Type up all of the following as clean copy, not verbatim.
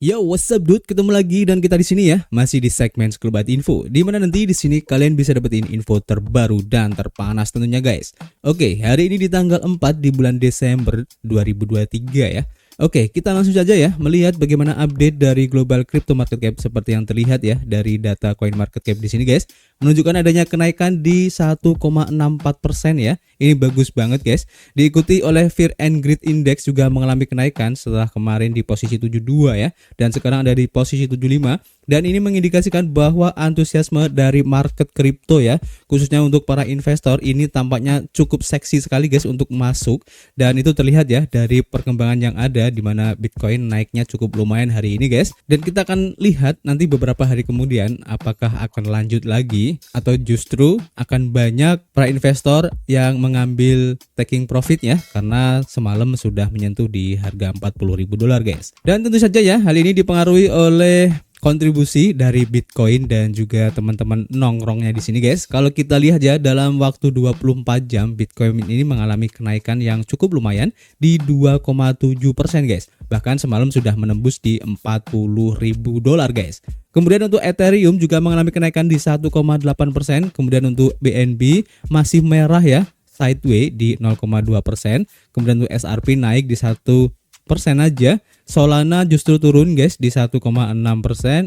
Yo, what's up dude? Ketemu lagi dan kita di sini ya, masih di segmen Sekelebat Info. Di mana nanti di sini kalian bisa dapetin info terbaru dan terpanas tentunya guys. Oke, hari ini di tanggal 4 di bulan Desember 2023 ya. Oke, kita langsung saja ya melihat bagaimana update dari global crypto market cap seperti yang terlihat ya dari data coin market cap di sini guys. Menunjukkan adanya kenaikan di 1,64% ya. Ini bagus banget guys. Diikuti oleh Fear and Greed Index juga mengalami kenaikan setelah kemarin di posisi 72 ya. Dan sekarang ada di posisi 75. Dan ini mengindikasikan bahwa antusiasme dari market kripto ya, khususnya untuk para investor ini tampaknya cukup seksi sekali guys untuk masuk. Dan itu terlihat ya dari perkembangan yang ada di mana Bitcoin naiknya cukup lumayan hari ini guys. Dan kita akan lihat nanti beberapa hari kemudian apakah akan lanjut lagi atau justru akan banyak para investor yang mengambil taking profit ya, karena semalam sudah menyentuh di harga $40.000 guys. Dan tentu saja ya hal ini dipengaruhi oleh kontribusi dari Bitcoin dan juga teman-teman nongkrongnya di sini guys. Kalau kita lihat ya dalam waktu 24 jam Bitcoin ini mengalami kenaikan yang cukup lumayan di 2,7% guys. Bahkan semalam sudah menembus di $40.000 guys. Kemudian untuk Ethereum juga mengalami kenaikan di 1,8%. Kemudian untuk BNB masih merah ya, sideways di 0,2%. Kemudian untuk SRP naik di 1% aja. Solana justru turun guys di 1,6%,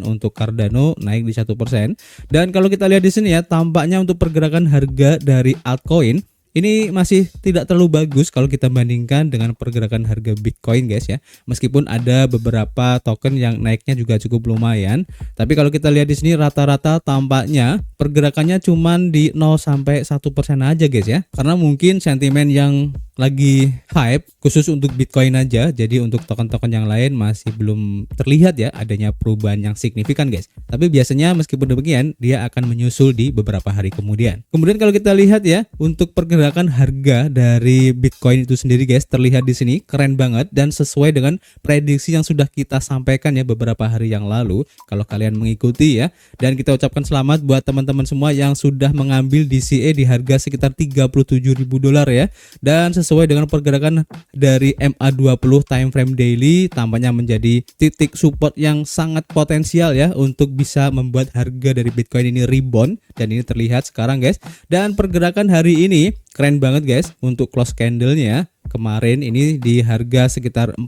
untuk Cardano naik di 1%. Dan kalau kita lihat di sini ya, tampaknya untuk pergerakan harga dari altcoin ini masih tidak terlalu bagus kalau kita bandingkan dengan pergerakan harga Bitcoin guys ya. Meskipun ada beberapa token yang naiknya juga cukup lumayan, tapi kalau kita lihat di sini rata-rata tampaknya pergerakannya cuman di 0 sampai 1% aja guys ya. Karena mungkin sentimen yang lagi hype khusus untuk Bitcoin aja, jadi untuk token-token yang lain masih belum terlihat ya adanya perubahan yang signifikan guys. Tapi biasanya meskipun demikian dia akan menyusul di beberapa hari kemudian. Kemudian kalau kita lihat ya untuk pergerakan harga dari Bitcoin itu sendiri guys, terlihat di sini keren banget dan sesuai dengan prediksi yang sudah kita sampaikan ya beberapa hari yang lalu. Kalau kalian mengikuti ya, dan kita ucapkan selamat buat teman-teman semua yang sudah mengambil DCA di harga sekitar $37.000 ya. Dan sesuai dengan pergerakan dari MA20 time frame daily tampaknya menjadi titik support yang sangat potensial ya untuk bisa membuat harga dari Bitcoin ini rebound, dan ini terlihat sekarang guys. Dan pergerakan hari ini keren banget guys untuk close candle-nya. Kemarin ini di harga sekitar 40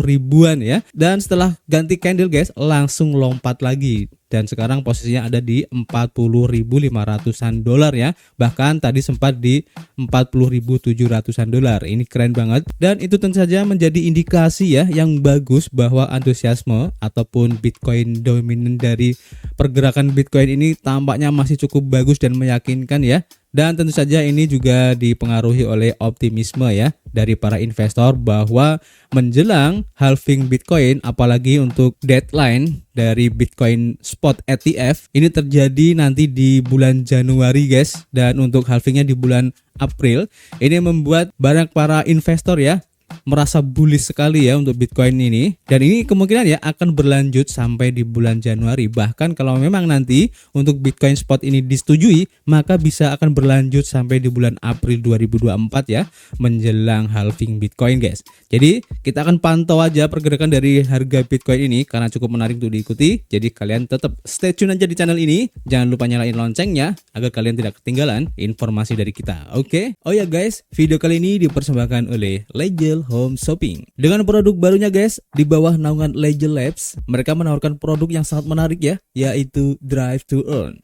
ribuan ya, dan setelah ganti candle guys langsung lompat lagi dan sekarang posisinya ada di $40.500-an ya. Bahkan tadi sempat di $40.700-an. Ini keren banget, dan itu tentu saja menjadi indikasi ya yang bagus bahwa antusiasme ataupun Bitcoin dominan dari pergerakan Bitcoin ini tampaknya masih cukup bagus dan meyakinkan ya. Dan tentu saja ini juga dipengaruhi oleh optimisme ya dari para investor bahwa menjelang halving Bitcoin, apalagi untuk deadline dari Bitcoin Spot ETF ini terjadi nanti di bulan Januari guys, dan untuk halvingnya di bulan April, ini membuat banyak para investor ya merasa bullish sekali ya untuk Bitcoin ini, dan ini kemungkinan ya akan berlanjut sampai di bulan Januari. Bahkan kalau memang nanti untuk Bitcoin Spot ini disetujui, maka bisa akan berlanjut sampai di bulan April 2024 ya, menjelang halving Bitcoin guys. Jadi kita akan pantau aja pergerakan dari harga Bitcoin ini karena cukup menarik untuk diikuti. Jadi kalian tetap stay tune aja di channel ini, jangan lupa nyalain loncengnya agar kalian tidak ketinggalan informasi dari kita. Oke? Oh ya guys, video kali ini dipersembahkan oleh Legel Home Shopping. Dengan produk barunya guys, di bawah naungan Legel Labs, mereka menawarkan produk yang sangat menarik ya, yaitu Drive to Earn.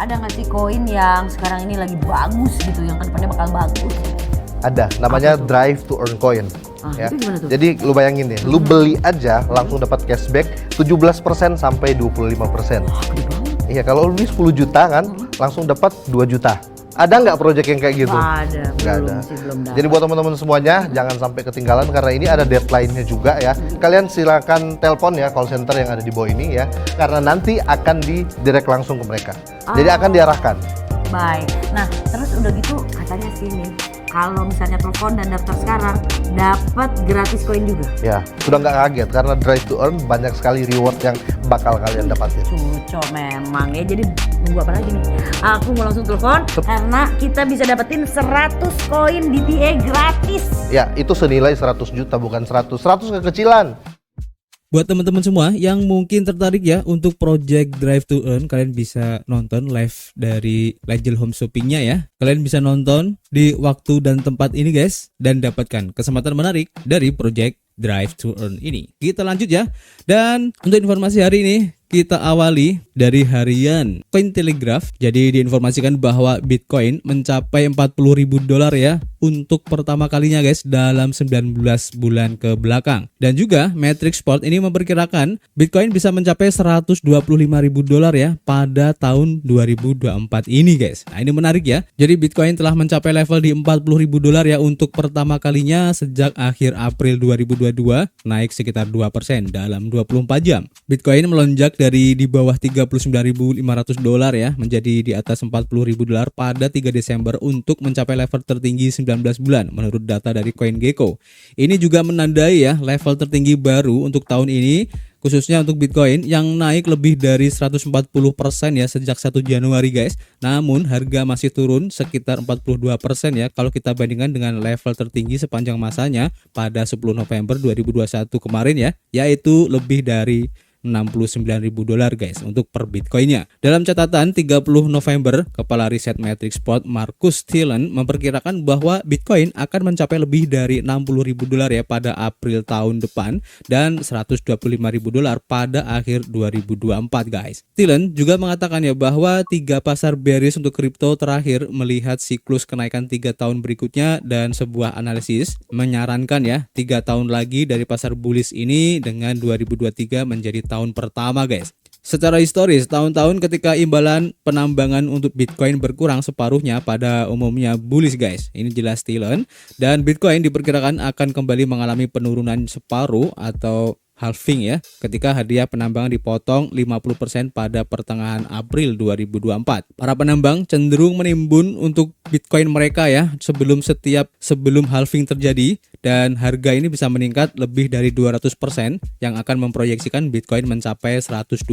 Ada nggak sih koin yang sekarang ini lagi bagus gitu, yang kedepannya bakal bagus? Ada, namanya Drive to Earn Coin. Ya. Itu gimana tuh? Jadi lu bayangin deh, lu beli aja langsung dapat cashback 17% sampai 25%. Gede banget. Iya, kalau lu beli 10 juta kan, langsung dapat 2 juta. Ada nggak project yang kayak gitu? Nggak ada. Jadi buat teman-teman semuanya jangan sampai ketinggalan karena ini ada deadline-nya juga ya. Kalian silakan telepon ya call center yang ada di bawah ini ya, karena nanti akan di direct langsung ke mereka. Jadi akan diarahkan. Baik. Nah, terus udah gitu katanya sih nih, kalau misalnya telepon dan daftar sekarang dapat gratis koin juga. Ya, sudah nggak kaget karena Drive to Earn banyak sekali reward yang bakal kalian dapatin. Cuco memang ya. Jadi nunggu apa lagi nih? Aku mau langsung telepon karena kita bisa dapetin 100 koin DTA gratis. Ya, itu senilai 100 juta bukan 100 kekecilan. Buat teman-teman semua yang mungkin tertarik ya untuk project Drive to Earn, kalian bisa nonton live dari Legend Home Shopping-nya ya. Kalian bisa nonton di waktu dan tempat ini guys, dan dapatkan kesempatan menarik dari project Drive to Earn ini. Kita lanjut ya. Dan untuk informasi hari ini kita awali dari harian Cointelegraph. Jadi diinformasikan bahwa Bitcoin mencapai $40.000 ya untuk pertama kalinya guys dalam 19 bulan ke belakang. Dan juga Matrixport ini memperkirakan Bitcoin bisa mencapai $125.000 ya pada tahun 2024 ini guys. Nah, ini menarik ya. Jadi Bitcoin telah mencapai level di $40.000 ya untuk pertama kalinya sejak akhir April 2022, naik sekitar 2% dalam 24 jam. Bitcoin melonjak dari di bawah $39.500 ya menjadi di atas $40.000 pada 3 Desember untuk mencapai level tertinggi 19 bulan menurut data dari CoinGecko. Ini juga menandai ya level tertinggi baru untuk tahun ini, khususnya untuk Bitcoin yang naik lebih dari 140% ya sejak 1 Januari guys. Namun harga masih turun sekitar 42% ya kalau kita bandingkan dengan level tertinggi sepanjang masanya pada 10 November 2021 kemarin ya, yaitu lebih dari $69.000 guys untuk per Bitcoinnya. Dalam catatan 30 November, Kepala Riset Matrixport Marcus Thielen memperkirakan bahwa Bitcoin akan mencapai lebih dari $60.000 ya pada April tahun depan dan $125.000 pada akhir 2024 guys. Thielen juga mengatakan ya bahwa 3 pasar bearish untuk kripto terakhir melihat siklus kenaikan 3 tahun berikutnya, dan sebuah analisis menyarankan ya 3 tahun lagi dari pasar bullish ini dengan 2023 menjadi tahun pertama guys. Secara historis, tahun-tahun ketika imbalan penambangan untuk Bitcoin berkurang separuhnya pada umumnya bullish guys. Ini jelas Thielen, dan Bitcoin diperkirakan akan kembali mengalami penurunan separuh atau halving ya ketika hadiah penambangan dipotong 50% pada pertengahan April 2024. Para penambang cenderung menimbun untuk Bitcoin mereka ya sebelum halving terjadi, dan harga ini bisa meningkat lebih dari 200% yang akan memproyeksikan Bitcoin mencapai $125.000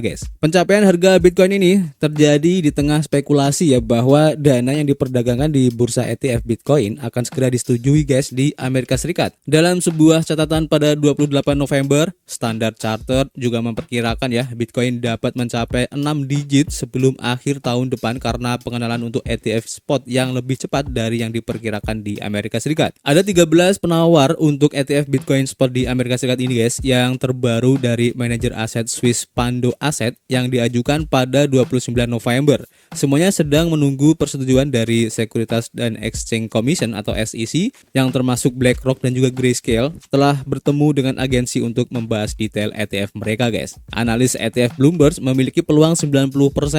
guys. Pencapaian harga Bitcoin ini terjadi di tengah spekulasi ya bahwa dana yang diperdagangkan di bursa ETF Bitcoin akan segera disetujui guys di Amerika Serikat. Dalam sebuah catatan pada 28 November, Standard Chartered juga memperkirakan ya Bitcoin dapat mencapai 6 digit sebelum akhir tahun depan karena pengenalan untuk ETF spot yang lebih cepat dari yang diperkirakan di Amerika Serikat. Ada 13 penawar untuk ETF Bitcoin spot di Amerika Serikat ini guys, yang terbaru dari manajer aset Swiss Pando Asset yang diajukan pada 29 November. Semuanya sedang menunggu persetujuan dari Securities and Exchange Commission atau SEC yang termasuk BlackRock dan juga Grayscale telah bertemu dengan agensi untuk membahas detail ETF mereka guys. Analis ETF Bloomberg memiliki peluang 90%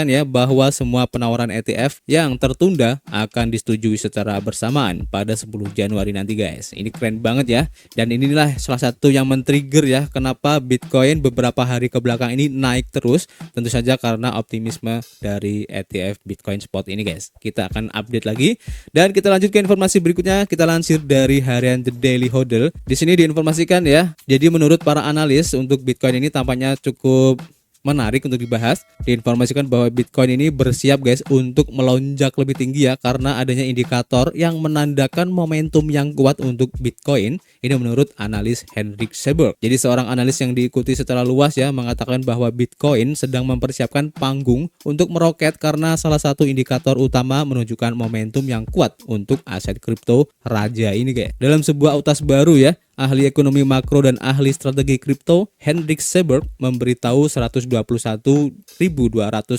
ya bahwa semua penawaran ETF yang tertunda akan disetujui secara bersamaan pada 10 Januari nanti guys. Ini keren banget ya, dan inilah salah satu yang men-trigger ya kenapa Bitcoin beberapa hari ke belakang ini naik terus, tentu saja karena optimisme dari ETF Bitcoin Spot ini guys. Kita akan update lagi, dan kita lanjut ke informasi berikutnya. Kita lansir dari harian The Daily Hodl. Di sini diinformasikan ya, jadi menurut para analis untuk Bitcoin ini tampaknya cukup menarik untuk dibahas. Diinformasikan bahwa Bitcoin ini bersiap guys untuk melonjak lebih tinggi ya karena adanya indikator yang menandakan momentum yang kuat untuk Bitcoin. Ini menurut analis Hendrik Seberg. Jadi seorang analis yang diikuti secara luas ya mengatakan bahwa Bitcoin sedang mempersiapkan panggung untuk meroket karena salah satu indikator utama menunjukkan momentum yang kuat untuk aset kripto raja ini guys. Dalam sebuah utas baru ya, ahli ekonomi makro dan ahli strategi kripto Hendrik Seberg memberitahu 121.200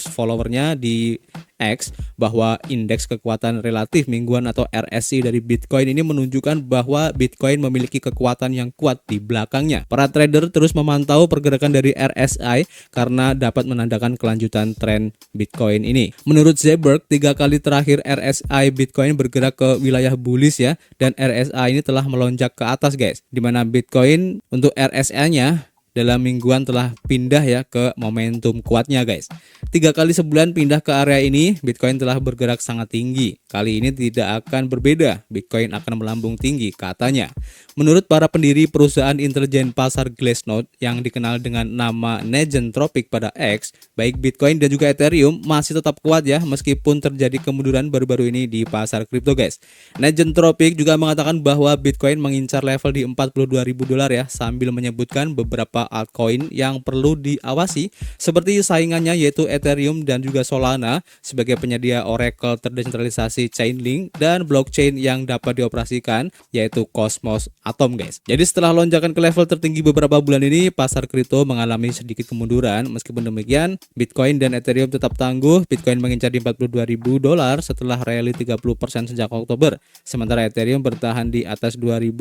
followernya di X bahwa indeks kekuatan relatif mingguan atau RSI dari Bitcoin ini menunjukkan bahwa Bitcoin memiliki kekuatan yang kuat di belakangnya. Para trader terus memantau pergerakan dari RSI karena dapat menandakan kelanjutan tren Bitcoin ini. Menurut Seberg, 3 kali terakhir RSI Bitcoin bergerak ke wilayah bullish ya, dan RSI ini telah melonjak ke atas guys, di mana Bitcoin untuk RSI-nya dalam mingguan telah pindah ya ke momentum kuatnya guys. 3 kali sebulan pindah ke area ini, Bitcoin telah bergerak sangat tinggi. Kali ini tidak akan berbeda, Bitcoin akan melambung tinggi katanya. Menurut para pendiri perusahaan intelijen pasar Glassnode yang dikenal dengan nama Negentropic pada X, baik Bitcoin dan juga Ethereum masih tetap kuat ya meskipun terjadi kemunduran baru-baru ini di pasar kripto guys. Negentropic juga mengatakan bahwa Bitcoin mengincar level di $42.000 ya, sambil menyebutkan beberapa altcoin yang perlu diawasi seperti saingannya yaitu Ethereum dan juga Solana sebagai penyedia oracle terdesentralisasi Chainlink dan blockchain yang dapat dioperasikan yaitu Cosmos Atom guys. Jadi setelah lonjakan ke level tertinggi beberapa bulan ini, pasar kripto mengalami sedikit kemunduran. Meskipun demikian, Bitcoin dan Ethereum tetap tangguh. Bitcoin mengincar di $42.000 setelah rally 30% sejak Oktober. Sementara Ethereum bertahan di atas 2.000.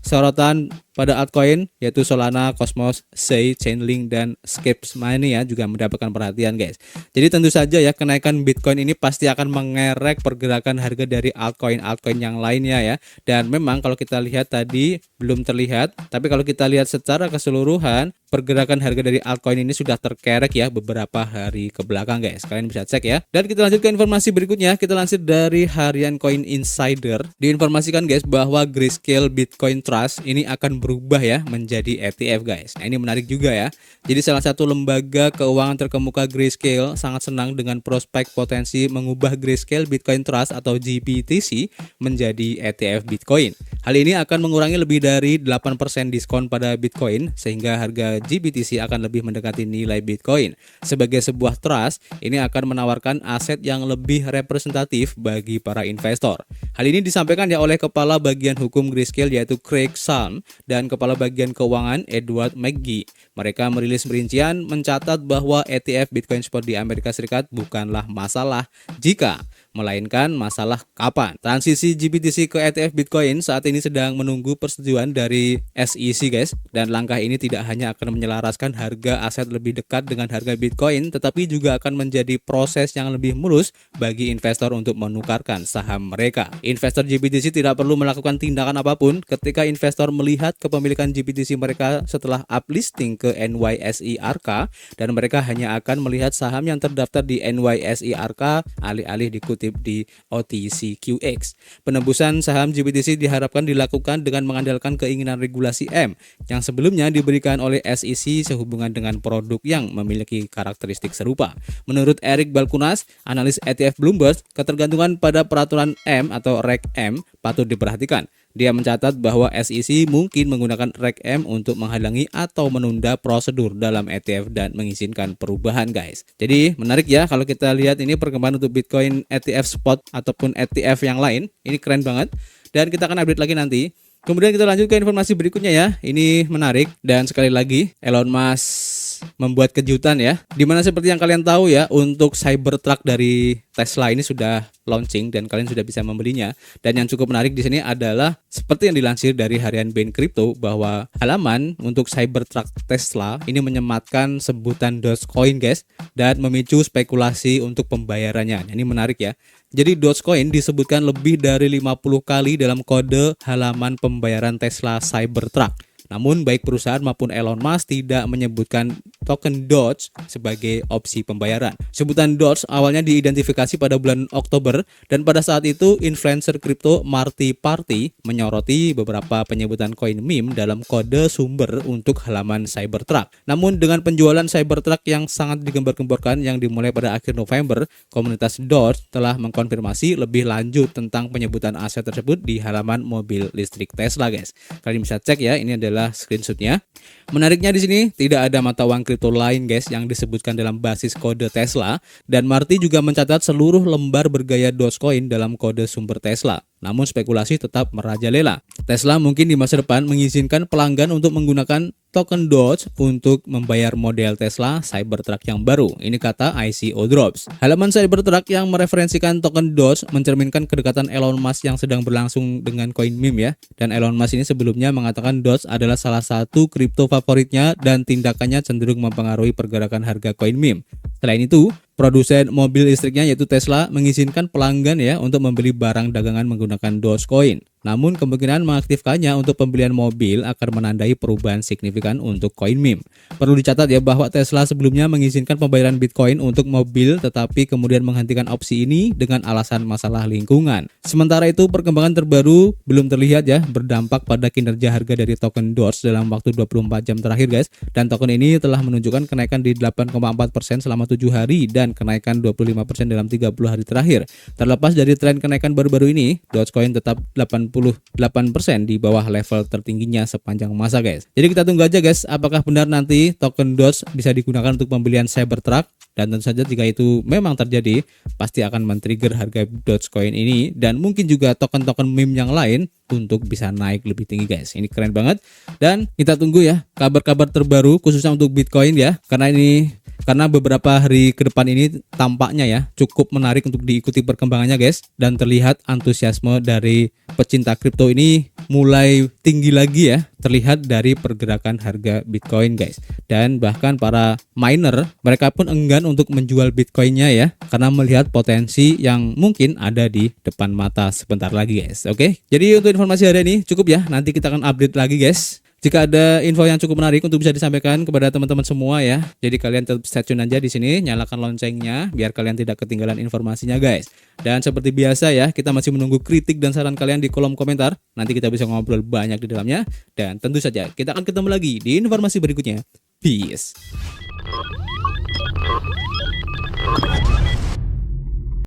Sorotan pada altcoin yaitu Solana, Cosmos, Sei, Chainlink dan Scapes Mania juga mendapatkan perhatian guys. Jadi tentu saja ya kenaikan Bitcoin ini pasti akan mengerek pergerakan harga dari altcoin yang lainnya ya. Dan memang kalau kita lihat tadi belum terlihat, tapi kalau kita lihat secara keseluruhan pergerakan harga dari altcoin ini sudah terkerek ya beberapa hari ke belakang guys. Kalian bisa cek ya. Dan kita lanjut ke informasi berikutnya. Kita lansir dari harian Coin Insider. Diinformasikan guys bahwa Grayscale Bitcoin Trust ini akan berubah ya menjadi ETF guys. Nah, ini menarik juga ya. Jadi salah satu lembaga keuangan terkemuka Grayscale sangat senang dengan prospek potensi mengubah Grayscale Bitcoin Trust atau GBTC menjadi ETF Bitcoin. Hal ini akan mengurangi lebih dari 8% diskon pada Bitcoin sehingga harga GBTC akan lebih mendekati nilai Bitcoin. Sebagai sebuah trust, ini akan menawarkan aset yang lebih representatif bagi para investor. Hal ini disampaikan ya oleh Kepala Bagian Hukum Grayscale yaitu Craig Salm dan Kepala Bagian Keuangan Edward McGee. Mereka merilis rincian mencatat bahwa ETF Bitcoin Spot di Amerika Serikat bukanlah masalah jika, melainkan masalah kapan. Transisi GBTC ke ETF Bitcoin saat ini sedang menunggu persetujuan dari SEC guys, dan langkah ini tidak hanya akan menyelaraskan harga aset lebih dekat dengan harga Bitcoin, tetapi juga akan menjadi proses yang lebih mulus bagi investor untuk menukarkan saham mereka. Investor GBTC tidak perlu melakukan tindakan apapun ketika investor melihat kepemilikan GBTC mereka setelah uplisting ke NYSE Arca, dan mereka hanya akan melihat saham yang terdaftar di NYSE Arca alih-alih dikutip di OTCQX. Penembusan saham GBTC diharapkan dilakukan dengan mengandalkan keinginan regulasi M yang sebelumnya diberikan oleh SEC sehubungan dengan produk yang memiliki karakteristik serupa. Menurut Eric Balkunas, analis ETF Bloomberg, ketergantungan pada peraturan M atau Reg M patut diperhatikan. Dia mencatat bahwa SEC mungkin menggunakan Reg M untuk menghalangi atau menunda prosedur dalam ETF dan mengizinkan perubahan guys. Jadi menarik ya kalau kita lihat ini perkembangan untuk Bitcoin ETF Spot ataupun ETF yang lain. Ini keren banget dan kita akan update lagi nanti. Kemudian kita lanjut ke informasi berikutnya ya. Ini menarik dan sekali lagi Elon Musk membuat kejutan ya. Dimana seperti yang kalian tahu ya, untuk Cybertruck dari Tesla ini sudah launching dan kalian sudah bisa membelinya. Dan yang cukup menarik di sini adalah seperti yang dilansir dari harian Bain Crypto bahwa halaman untuk Cybertruck Tesla ini menyematkan sebutan Dogecoin guys dan memicu spekulasi untuk pembayarannya. Ini menarik ya. Jadi Dogecoin disebutkan lebih dari 50 kali dalam kode halaman pembayaran Tesla Cybertruck. Namun baik perusahaan maupun Elon Musk tidak menyebutkan token Doge sebagai opsi pembayaran. Sebutan Doge awalnya diidentifikasi pada bulan Oktober dan pada saat itu influencer kripto Marty Party menyoroti beberapa penyebutan koin meme dalam kode sumber untuk halaman Cybertruck. Namun dengan penjualan Cybertruck yang sangat digembar-gemborkan yang dimulai pada akhir November, komunitas Doge telah mengkonfirmasi lebih lanjut tentang penyebutan aset tersebut di halaman mobil listrik Tesla guys. Kalian bisa cek ya, ini adalah screenshotnya. Menariknya di sini tidak ada mata uang kripto lain guys yang disebutkan dalam basis kode Tesla, dan Marty juga mencatat seluruh lembar bergaya Dogecoin dalam kode sumber Tesla. Namun spekulasi tetap merajalela. Tesla mungkin di masa depan mengizinkan pelanggan untuk menggunakan token Doge untuk membayar model Tesla Cybertruck yang baru. Ini kata ICO Drops. Halaman Cybertruck yang mereferensikan token Doge mencerminkan kedekatan Elon Musk yang sedang berlangsung dengan koin meme ya. Dan Elon Musk ini sebelumnya mengatakan Doge adalah salah satu kripto favoritnya dan tindakannya cenderung mempengaruhi pergerakan harga koin meme. Selain itu, produsen mobil listriknya yaitu Tesla mengizinkan pelanggan ya untuk membeli barang dagangan menggunakan Dogecoin. Namun kemungkinan mengaktifkannya untuk pembelian mobil akan menandai perubahan signifikan untuk koin meme. Perlu dicatat ya bahwa Tesla sebelumnya mengizinkan pembayaran Bitcoin untuk mobil, tetapi kemudian menghentikan opsi ini dengan alasan masalah lingkungan. Sementara itu perkembangan terbaru belum terlihat ya berdampak pada kinerja harga dari token Doge dalam waktu 24 jam terakhir guys. Dan token ini telah menunjukkan kenaikan di 8,4% selama 7 hari dan kenaikan 25% dalam 30 hari terakhir. Terlepas dari tren kenaikan baru-baru ini, Dogecoin tetap 88% di bawah level tertingginya sepanjang masa guys. Jadi kita tunggu aja guys, apakah benar nanti token Doge bisa digunakan untuk pembelian Cybertruck, dan tentu saja jika itu memang terjadi, pasti akan men-trigger harga Dogecoin ini dan mungkin juga token-token meme yang lain untuk bisa naik lebih tinggi guys. Ini keren banget dan kita tunggu ya kabar-kabar terbaru khususnya untuk Bitcoin ya, karena beberapa hari ke depan ini tampaknya ya cukup menarik untuk diikuti perkembangannya guys, dan terlihat antusiasme dari pecinta kripto ini mulai tinggi lagi ya, terlihat dari pergerakan harga Bitcoin guys. Dan bahkan para miner mereka pun enggan untuk menjual Bitcoinnya ya, karena melihat potensi yang mungkin ada di depan mata sebentar lagi guys. Oke, jadi untuk informasi hari ini cukup ya, nanti kita akan update lagi guys jika ada info yang cukup menarik untuk bisa disampaikan kepada teman-teman semua ya. Jadi kalian tetap stay tune aja di sini, nyalakan loncengnya biar kalian tidak ketinggalan informasinya guys. Dan seperti biasa ya, kita masih menunggu kritik dan saran kalian di kolom komentar. Nanti kita bisa ngobrol banyak di dalamnya. Dan tentu saja kita akan ketemu lagi di informasi berikutnya. Peace.